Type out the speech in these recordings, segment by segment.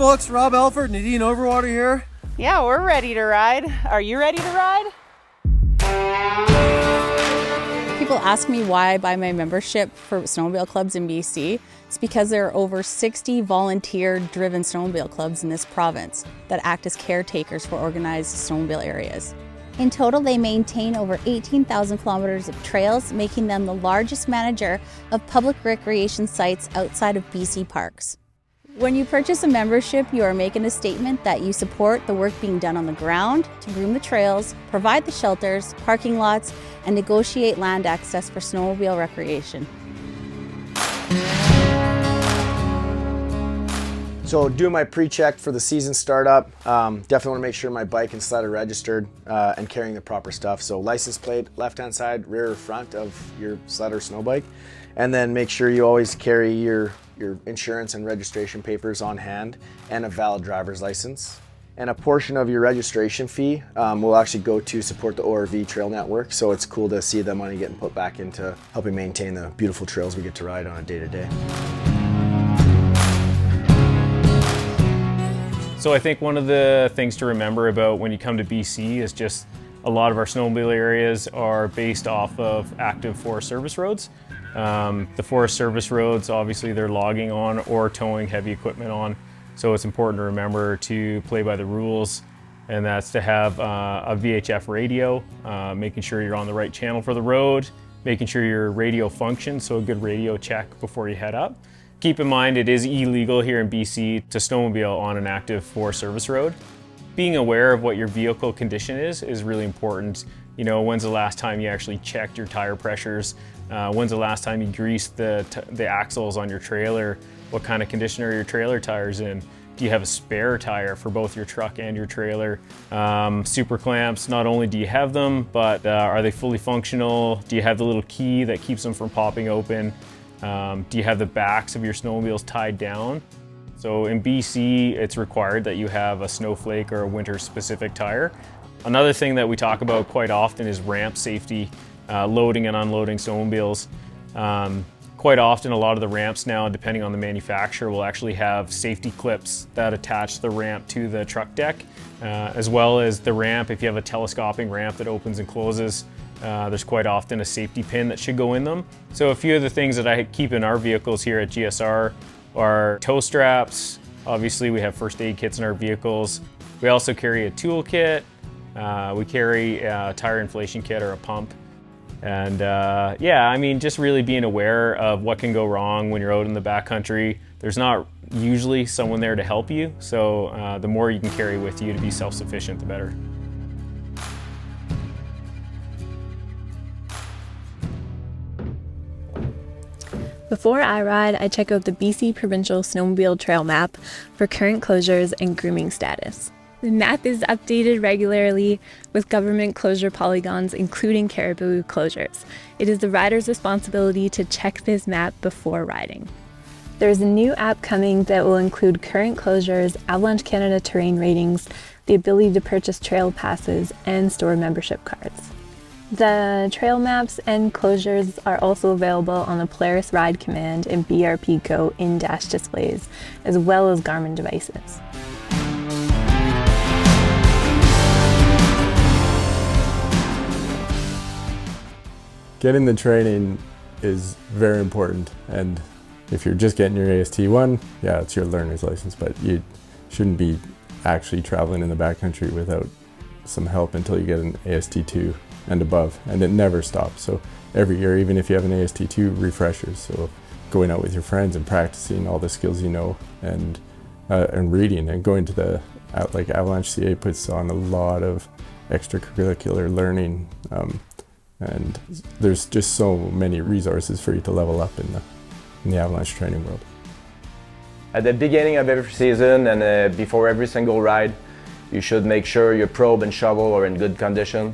folks, Rob Alford, Nadine Overwater here. Yeah, we're ready to ride. Are you ready to ride? People ask me why I buy my membership for snowmobile clubs in BC. It's because there are over 60 volunteer-driven snowmobile clubs in this province that act as caretakers for organized snowmobile areas. In total, they maintain over 18,000 kilometers of trails, making them the largest manager of public recreation sites outside of BC parks. When you purchase a membership, you are making a statement that you support the work being done on the ground to groom the trails, provide the shelters, parking lots, and negotiate land access for snowmobile recreation. So doing my pre-check for the season startup, definitely want to make sure my bike and sled are registered and carrying the proper stuff. So license plate, left-hand side, rear or front of your sled or snow bike. And then make sure you always carry your insurance and registration papers on hand and a valid driver's license. And a portion of your registration fee will actually go to support the ORV trail network. So it's cool to see the money getting put back into helping maintain the beautiful trails we get to ride on a day-to-day. So I think one of the things to remember about when you come to BC is just a lot of our snowmobile areas are based off of active Forest Service roads. The Forest Service roads, obviously they're logging on or towing heavy equipment on. So it's important to remember to play by the rules, and that's to have a VHF radio, making sure you're on the right channel for the road, making sure your radio functions, so a good radio check before you head up. Keep in mind it is illegal here in BC to snowmobile on an active Forest Service road. Being aware of what your vehicle condition is really important. You know, when's the last time you actually checked your tire pressures? When's the last time you greased the axles on your trailer? What kind of condition are your trailer tires in? Do you have a spare tire for both your truck and your trailer? Super clamps, not only do you have them, but are they fully functional? Do you have the little key that keeps them from popping open? Do you have the backs of your snowmobiles tied down? So in BC, it's required that you have a snowflake or a winter specific tire. Another thing that we talk about quite often is ramp safety, loading and unloading snowmobiles. Quite often, a lot of the ramps now, depending on the manufacturer, will actually have safety clips that attach the ramp to the truck deck, as well as the ramp. If you have a telescoping ramp that opens and closes, there's quite often a safety pin that should go in them. So a few of the things that I keep in our vehicles here at GSR are tow straps. Obviously, we have first aid kits in our vehicles. We also carry a tool kit. We carry a tire inflation kit or a pump. And yeah, I mean, just really being aware of what can go wrong when you're out in the backcountry. There's not usually someone there to help you, so the more you can carry with you to be self-sufficient, the better. Before I ride, I check out the BC Provincial Snowmobile Trail Map for current closures and grooming status. The map is updated regularly with government closure polygons, including caribou closures. It is the rider's responsibility to check this map before riding. There's a new app coming that will include current closures, Avalanche Canada terrain ratings, the ability to purchase trail passes, and store membership cards. The trail maps and closures are also available on the Polaris Ride Command and BRP Go in-dash displays, as well as Garmin devices. Getting the training is very important, and if you're just getting your AST1, yeah, it's your learner's license, but you shouldn't be actually traveling in the backcountry without some help until you get an AST2 and above, and it never stops. So every year, even if you have an AST2, refreshers, so going out with your friends and practicing all the skills you know, and reading and going to the, like Avalanche CA puts on a lot of extracurricular learning, and there's just so many resources for you to level up in the Avalanche training world. At the beginning of every season and before every single ride, you should make sure your probe and shovel are in good condition.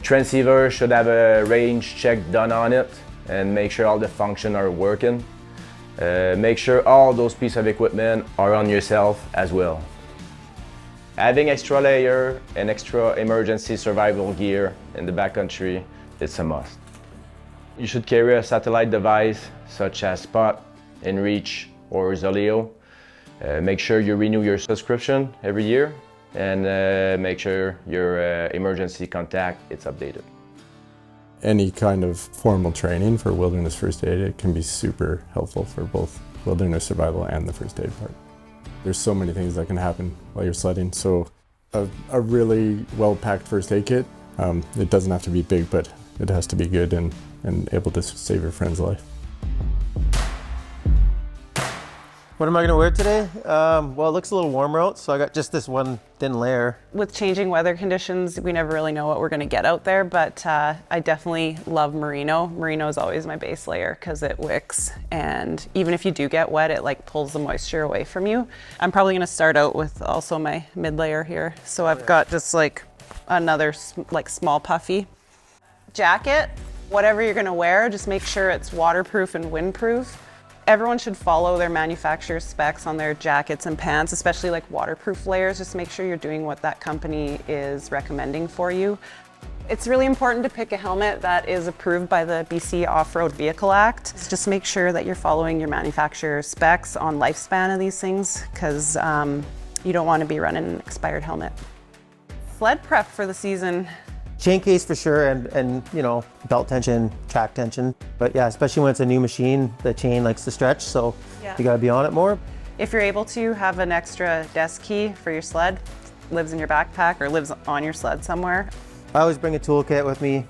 Transceiver should have a range check done on it and make sure all the functions are working. Make sure all those pieces of equipment are on yourself as well. Having extra layer and extra emergency survival gear in the backcountry, it's a must. You should carry a satellite device such as Spot, InReach, or Zoleo. Make sure you renew your subscription every year, and make sure your emergency contact is updated. Any kind of formal training for wilderness first aid, it can be super helpful for both wilderness survival and the first aid part. There's so many things that can happen while you're sledding, so a really well-packed first aid kit, it doesn't have to be big, but it has to be good and able to save your friend's life. What am I gonna wear today? Well, it looks a little warmer out, so I got just this one thin layer. With changing weather conditions, we never really know what we're gonna get out there, but I definitely love merino. Merino is always my base layer because it wicks, and even if you do get wet, it like pulls the moisture away from you. I'm probably gonna start out with also my mid layer here. So I've got just like another like small puffy jacket. Whatever you're gonna wear, just make sure it's waterproof and windproof. Everyone should follow their manufacturer's specs on their jackets and pants, especially like waterproof layers. Just make sure you're doing what that company is recommending for you. It's really important to pick a helmet that is approved by the BC Off-Road Vehicle Act. Just make sure that you're following your manufacturer's specs on lifespan of these things, because you don't want to be running an expired helmet. Sled prep for the season. Chain case for sure, and you know, belt tension, track tension. But yeah, especially when it's a new machine, the chain likes to stretch, so you gotta be on it more. If you're able to, have an extra desk key for your sled. Lives in your backpack or lives on your sled somewhere. I always bring a toolkit with me.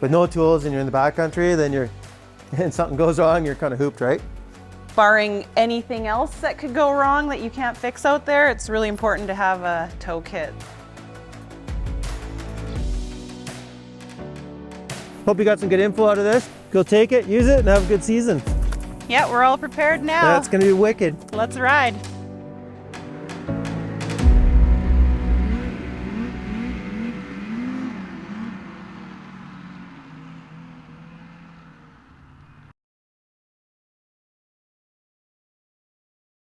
With no tools and you're in the backcountry, then and something goes wrong, you're kind of hooped, right? Barring anything else that could go wrong that you can't fix out there, it's really important to have a tow kit. Hope you got some good info out of this. Go take it, use it, and have a good season. Yeah, we're all prepared now. That's gonna be wicked. Let's ride.